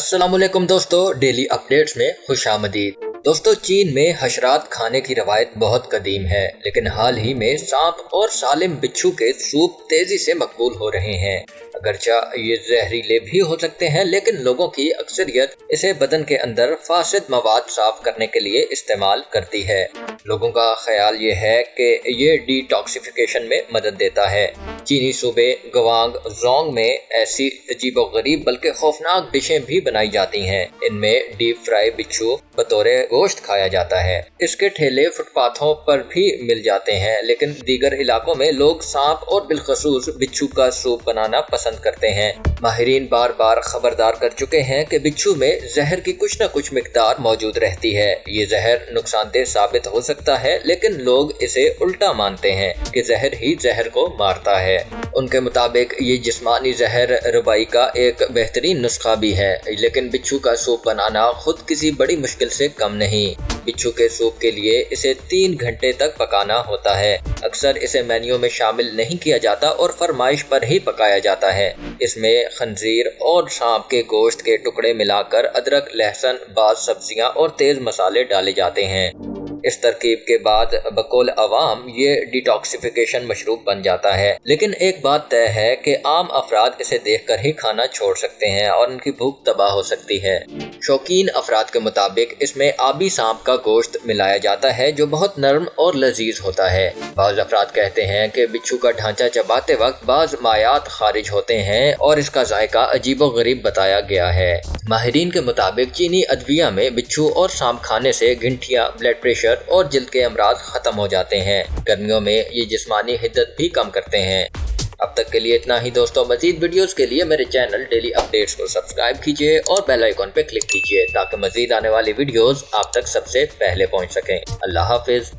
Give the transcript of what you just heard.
अस्सलाम वालेकुम दोस्तों, डेली अपडेट्स में खुशामदीद। दोस्तों, चीन में हशरात खाने की रवायत बहुत कदीम है, लेकिन हाल ही में सांप और सालिम बिच्छू के सूप तेजी से मकबूल हो रहे हैं। अगरचा ये जहरीले भी हो सकते हैं, लेकिन लोगों की अक्सरियत इसे बदन के अंदर फासिद मवाद साफ करने के लिए इस्तेमाल करती है। लोगों का ख्याल ये है कि ये डिटॉक्सिफिकेशन में मदद देता है। चीनी सूबे गवांग जोंग में ऐसी अजीबोगरीब बल्कि खौफनाक डिशें भी बनाई जाती हैं। इनमें डीप फ्राई बिच्छू बतौरे गोश्त खाया जाता है। इसके ठेले फुटपाथों पर भी मिल जाते हैं, लेकिन दीगर इलाकों में लोग सांप और बिलखसूस बिच्छू का सूप बनाना पसंद करते हैं। माहिरीन बार बार खबरदार कर चुके हैं कि बिच्छू में जहर की कुछ न कुछ मिकदार मौजूद रहती है। ये जहर नुकसानदेह साबित हो सकता है, लेकिन लोग इसे उल्टा मानते हैं कि जहर ही जहर को मारता है। उनके मुताबिक ये जिस्मानी जहर रुबाई का एक बेहतरीन नुस्खा भी है, लेकिन बिच्छू का सूप बनाना खुद किसी बड़ी मुश्किल से कम नहीं। बिच्छू के सूप के लिए इसे 3 घंटे तक पकाना होता है। अक्सर इसे मेन्यू में शामिल नहीं किया जाता और फरमाइश पर ही पकाया जाता है। इसमें खंजीर और सांप के गोश्त के टुकड़े मिलाकर अदरक, लहसुन, बाज सब्जियां और तेज मसाले डाले जाते हैं। इस तरकीब के बाद बकौल अवाम ये डिटॉक्सिफिकेशन मशरूब बन जाता है, लेकिन एक बात तय है कि आम अफराद इसे देखकर ही खाना छोड़ सकते हैं और उनकी भूख तबाह हो सकती है। शौकीन अफराद के मुताबिक इसमें आबी सांप का गोश्त मिलाया जाता है, जो बहुत नरम और लजीज होता है। बाज़ अफराद कहते हैं कि बिच्छू का ढांचा चबाते वक्त बाज़ मायात खारिज होते हैं और इसका जायका अजीबोगरीब बताया गया है। माहिरीन के मुताबिक चीनी अदविया में बिच्छू और सांप खाने से गिनठियां, ब्लड प्रेशर और जिल्द के अमराज खत्म हो जाते हैं। गर्मियों में ये जिस्मानी हिद्दत भी कम करते हैं। अब तक के लिए इतना ही दोस्तों। मजीद वीडियोस के लिए मेरे चैनल डेली अपडेट्स को सब्सक्राइब कीजिए और बेल आइकॉन पे क्लिक कीजिए, ताकि मजीद आने वाली वीडियोस आप तक सबसे पहले पहुंच सकें। अल्लाह हाफिज।